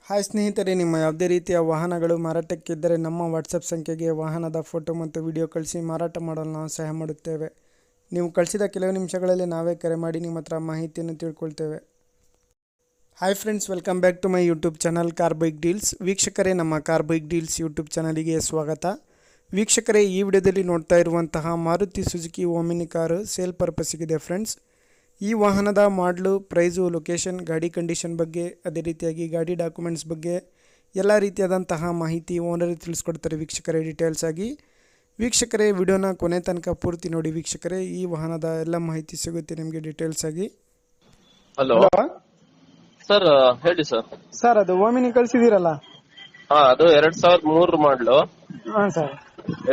Hi ಸ್ನೇಹಿತರೆ, ನಿಮ್ಮ ಯಾವುದೇ ರೀತಿಯ ವಾಹನಗಳು ಮಾರಾಟಕ್ಕಿದ್ದರೆ ನಮ್ಮ ವಾಟ್ಸಪ್ ಸಂಖ್ಯೆಗೆ ವಾಹನದ ಫೋಟೋ ಮತ್ತು ವಿಡಿಯೋ ಕಳಿಸಿ ಮಾರಾಟ ಮಾಡಲು ನಾವು ಸಹಾಯ ಮಾಡುತ್ತೇವೆ. ನೀವು ಕಳಿಸಿದ ಕೆಲವು ನಿಮಿಷಗಳಲ್ಲಿ ನಾವೇ ಕರೆ ಮಾಡಿ ನಿಮ್ಮ ಹತ್ರ ಮಾಹಿತಿಯನ್ನು ತಿಳ್ಕೊಳ್ತೇವೆ. Hi friends, welcome back to my YouTube channel car bike deals. ವೀಕ್ಷಕರೇ, ನಮ್ಮ ಕಾರ್ ಬೈಕ್ ಡೀಲ್ಸ್ ಯೂಟ್ಯೂಬ್ ಚಾನಲಿಗೆ ಸ್ವಾಗತ. ವೀಕ್ಷಕರೇ, ಈ ವಿಡಿಯೋದಲ್ಲಿ ನೋಡ್ತಾ ಇರುವಂತಹ Maruti Suzuki Omni car sale ಪರ್ಪಸ್ಸಿಗಿದೆ ಫ್ರೆಂಡ್ಸ್. ಈ ವಾಹನದ ಮಾಡಲು, ಪ್ರೈಸು, ಲೊಕೇಶನ್, ಗಾಡಿ ಕಂಡೀಷನ್ ಬಗ್ಗೆ, ಅದೇ ರೀತಿಯಾಗಿ ಗಾಡಿ ಡಾಕ್ಯುಮೆಂಟ್ಸ್ ಬಗ್ಗೆ ಎಲ್ಲ ರೀತಿಯಾದಂತಹ ಮಾಹಿತಿ ಓನರ್ ತಿಳಿಸ್ಕೊಡ್ತಾರೆ ವೀಕ್ಷಕರೇ ಡೀಟೇಲ್ಸ್ ಆಗಿ. ವೀಕ್ಷಕರೇ, ವಿಡಿಯೋನ ಕೊನೆ ತನಕ ಪೂರ್ತಿ ನೋಡಿ ವೀಕ್ಷಕರೇ. ಈ ವಾಹನದ ಎಲ್ಲ ಮಾಹಿತಿ ಸಿಗುತ್ತೆ ನಿಮಗೆ ಡೀಟೇಲ್ಸ್ ಆಗಿ. ಹಲೋ ಸರ್, ಹೇಳಿ ಸರ್. ಸರ್, ಅದು ಓಮಿನಿ ಕಳಿಸಿದ್ದೀರಲ್ಲ? ಅದು 2003 ಮಾಡಲು. ಹಾಂ ಸರ್.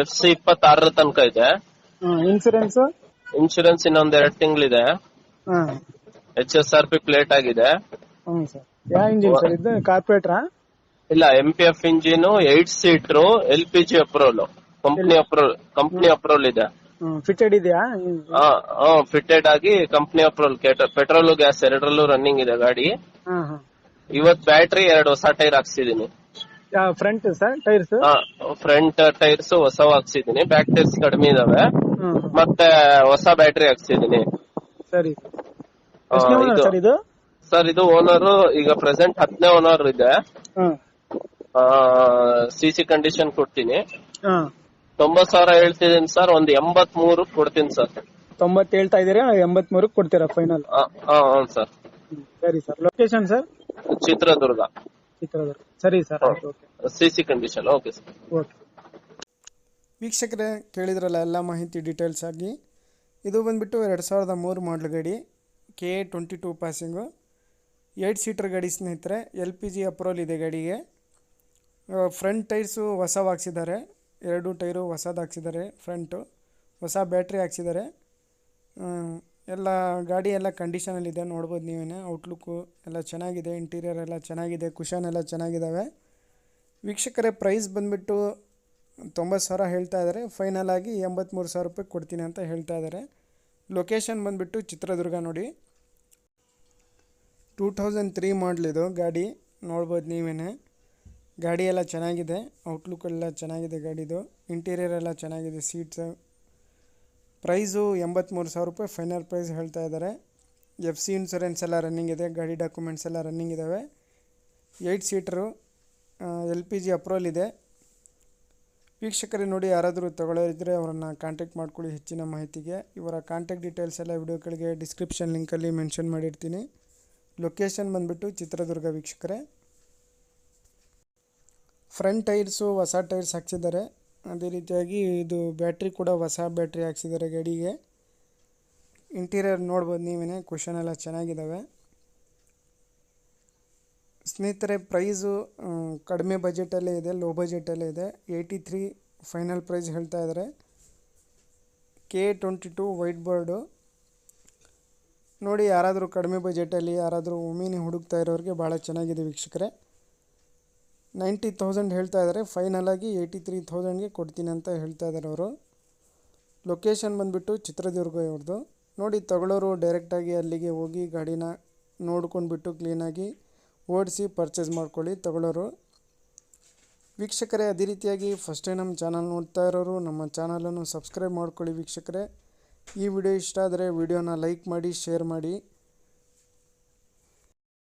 FC 26 ತನಕ ಇದೆ. ಇನ್ಸೂರೆನ್ಸ್ ಇನ್ನೊಂದ್ 2 ತಿಂಗಳಿದೆ. HSRP ಪ್ಲೇಟ್ ಆಗಿದೆ. ಸರ್. ಯಾವ ಇಂಜಿನ್ ಸರ್ ಇದು? ಕಾರ್ಪೊರೇಟರಾ? ಇಲ್ಲ, MPF engine, 8 seater, LPG approval, company approval ಇದೆ. ಫಿಟೆಡ್ ಇದೆಯಾ? ಫಿಟೆಡ್ ಆಗಿ ಕಂಪ್ನಿ ಅಪ್ರೂವಲ್. ಪೆಟ್ರೋಲ್ ಗ್ಯಾಸ್ ಎರಡರಲ್ಲೂ ರನ್ನಿಂಗ್ ಇದೆ ಗಾಡಿ. ಇವತ್ ಬ್ಯಾಟ್ರಿ 2 ಹೊಸ ಟೈರ್ ಹಾಕ್ಸಿದೀನಿ. Front sir tyres? Front tyres ಹೊಸ ಹಾಕ್ಸಿದೀನಿ. ಬ್ಯಾಕ್ ಟೈರ್ಸ್ ಕಡಿಮೆ ಇದಾವೆ. ಮತ್ತೆ ಹೊಸ ಬ್ಯಾಟ್ರಿ ಹಾಕ್ಸಿದೀನಿ. ಸರಿ ಸರ್, ಇದು ಓನರ್ ಈಗ ಪ್ರೆಸೆಂಟ್ 10ನೇ ಓನರ್ ಇದೆ. CC ಕಂಡೀಷನ್ ಕೊಡ್ತೀನಿ. 90,000 ಹೇಳ್ತಿದ್ದೀನಿ ಸರ್. ಒಂದು 83 ಕೊಡ್ತೀನಿ ಸರ್. 90 ಹೇಳ್ತಾ ಇದೀರಾ? 83 ಕೊಡ್ತೀರಾ ಫೈನಲ್? ಹೌದು ಸರ್. ಸರಿ ಸರ್. Location sir? ಚಿತ್ರದುರ್ಗ. ಸರಿ sir. CC condition. Okay sir. ವೀಕ್ಷಕರೇ, ಕೇಳಿದ್ರಲ್ಲ ಎಲ್ಲ ಮಾಹಿತಿ ಡೀಟೇಲ್ಸ್ ಆಗಿ. ಇದು ಬಂದ್ಬಿಟ್ಟು 2003 ಮಾಡಲ್ ಗಾಡಿ, KA 22 ಪಾಸಿಂಗು, 8 ಸೀಟರ್ ಗಾಡಿ ಸ್ನೇಹಿತರೆ. LPG ಅಪ್ರೂವಲ್ ಇದೆ ಗಾಡಿಗೆ. ಫ್ರಂಟ್ ಟೈರ್ಸು ಹೊಸವು ಹಾಕ್ಸಿದ್ದಾರೆ, 2 ಟೈರು ಹೊಸದು ಹಾಕ್ಸಿದ್ದಾರೆ. ಫ್ರಂಟು ಹೊಸ ಬ್ಯಾಟ್ರಿ ಹಾಕ್ಸಿದ್ದಾರೆ. ಎಲ್ಲ ಗಾಡಿ ಎಲ್ಲ ಕಂಡೀಷನಲ್ಲಿದೆ, ನೋಡ್ಬೋದು ನೀವೇ. ಔಟ್ಲುಕ್ಕು ಎಲ್ಲ ಚೆನ್ನಾಗಿದೆ, ಇಂಟೀರಿಯರ್ ಎಲ್ಲ ಚೆನ್ನಾಗಿದೆ, ಕುಷನ್ ಎಲ್ಲ ಚೆನ್ನಾಗಿದ್ದಾವೆ. ವೀಕ್ಷಕರೇ, ಪ್ರೈಸ್ ಬಂದುಬಿಟ್ಟು 90,000 ಹೇಳ್ತಾ ಇದ್ದಾರೆ. ಫೈನಲ್ ಆಗಿ 83,000 ರೂಪಾಯಿ ಕೊಡ್ತೀನಿ ಅಂತ ಹೇಳ್ತಾ ಇದ್ದಾರೆ. ಲೊಕೇಶನ್ ಬಂದುಬಿಟ್ಟು ಚಿತ್ರದುರ್ಗ ನೋಡಿ. 2003 ಮಾಡಲಿದು ಗಾಡಿ, ನೋಡ್ಬೋದು ನೀವೇ. ಗಾಡಿ ಎಲ್ಲ ಚೆನ್ನಾಗಿದೆ, ಔಟ್ಲುಕ್ ಎಲ್ಲ ಚೆನ್ನಾಗಿದೆ ಗಾಡಿದು, ಇಂಟೀರಿಯರ್ ಎಲ್ಲ ಚೆನ್ನಾಗಿದೆ, ಸೀಟ್ಸ್. ಪ್ರೈಸು 83,000 ರೂಪಾಯಿ ಫೈನಲ್ ಪ್ರೈಸ್ ಹೇಳ್ತಾ ಇದ್ದಾರೆ. FC ಇನ್ಸೂರೆನ್ಸ್ ಎಲ್ಲ ರನ್ನಿಂಗ್ ಇದೆ, ಗಾಡಿ ಡಾಕ್ಯುಮೆಂಟ್ಸ್ ಎಲ್ಲ ರನ್ನಿಂಗ್ ಇದ್ದಾವೆ. 8 ಸೀಟರು, LPG ಅಪ್ರೂವಲ್ ಇದೆ. ವೀಕ್ಷಕರೇ ನೋಡಿ, ಯಾರಾದರೂ ತಗೊಳ್ಳೋರಿದ್ದರೆ ಅವರನ್ನು ಕಾಂಟ್ಯಾಕ್ಟ್ ಮಾಡ್ಕೊಳ್ಳಿ ಹೆಚ್ಚಿನ ಮಾಹಿತಿಗೆ. ಇವರ ಕಾಂಟ್ಯಾಕ್ಟ್ ಡೀಟೇಲ್ಸ್ ಎಲ್ಲ ವಿಡಿಯೋ ಕೆಳಗೆ ಡಿಸ್ಕ್ರಿಪ್ಷನ್ ಲಿಂಕಲ್ಲಿ ಮೆನ್ಷನ್ ಮಾಡಿರ್ತೀನಿ. ಲೊಕೇಶನ್ ಬಂದುಬಿಟ್ಟು ಚಿತ್ರದುರ್ಗ ವೀಕ್ಷಕರೇ. ಫ್ರಂಟ್ ಟೈರ್ಸು ಹೊಸ ಟೈರ್ಸ್ ಹಾಕ್ಸಿದ್ದಾರೆ. ಅದೇ ರೀತಿಯಾಗಿ ಇದು ಬ್ಯಾಟ್ರಿ ಕೂಡ ಹೊಸ ಬ್ಯಾಟ್ರಿ ಹಾಕ್ಸಿದ್ದಾರೆ ಗಾಡಿಗೆ. ಇಂಟೀರಿಯರ್ ನೋಡ್ಬೋದು ನೀವೇ, ಕುಷನ್ ಎಲ್ಲ ಚೆನ್ನಾಗಿದ್ದಾವೆ ಸ್ನೇಹಿತರೆ. ಪ್ರೈಸು ಕಡಿಮೆ ಬಜೆಟಲ್ಲೇ ಇದೆ, ಲೋ ಬಜೆಟಲ್ಲೇ ಇದೆ. 83 ಫೈನಲ್ ಪ್ರೈಸ್ ಹೇಳ್ತಾ ಇದ್ದಾರೆ. KA 22 ವೈಟ್ ಬೋರ್ಡು ನೋಡಿ. ಯಾರಾದರೂ ಕಡಿಮೆ ಬಜೆಟಲ್ಲಿ ಯಾರಾದರೂ ಓಮಿನಿ ಹುಡುಕ್ತಾ ಇರೋರಿಗೆ ಭಾಳ ಚೆನ್ನಾಗಿದೆ ವೀಕ್ಷಕರೇ. 90,000 ಹೇಳ್ತಾ ಇದ್ದಾರೆ. ಫೈನಲ್ ಆಗಿ 83,000ಗೆ ಕೊಡ್ತೀನಿ ಅಂತ ಹೇಳ್ತಾ ಇದ್ದಾರೆ ಅವರು. ಲೊಕೇಶನ್ ಬಂದುಬಿಟ್ಟು ಚಿತ್ರದುರ್ಗ ಇವ್ರದ್ದು ನೋಡಿ. ತಗೊಳ್ಳೋರು ಡೈರೆಕ್ಟಾಗಿ ಅಲ್ಲಿಗೆ ಹೋಗಿ ಗಾಡಿನ ನೋಡ್ಕೊಂಡ್ಬಿಟ್ಟು ಕ್ಲೀನಾಗಿ ಓಡಿಸಿ ಪರ್ಚೇಸ್ ಮಾಡ್ಕೊಳ್ಳಿ ತಗೊಳ್ಳೋರು. ವೀಕ್ಷಕರೇ, ಅದೇ ರೀತಿಯಾಗಿ ಫಸ್ಟ್ ಟೈಮ್ ನಮ್ಮ ಚಾನಲ್ ನೋಡ್ತಾ ಇರೋರು ನಮ್ಮ ಚಾನಲನ್ನು ಸಬ್ಸ್ಕ್ರೈಬ್ ಮಾಡ್ಕೊಳ್ಳಿ ವೀಕ್ಷಕರೇ. ಈ ವಿಡಿಯೋ ಇಷ್ಟ ಆದರೆ ವಿಡಿಯೋನ ಲೈಕ್ ಮಾಡಿ, ಶೇರ್ ಮಾಡಿ.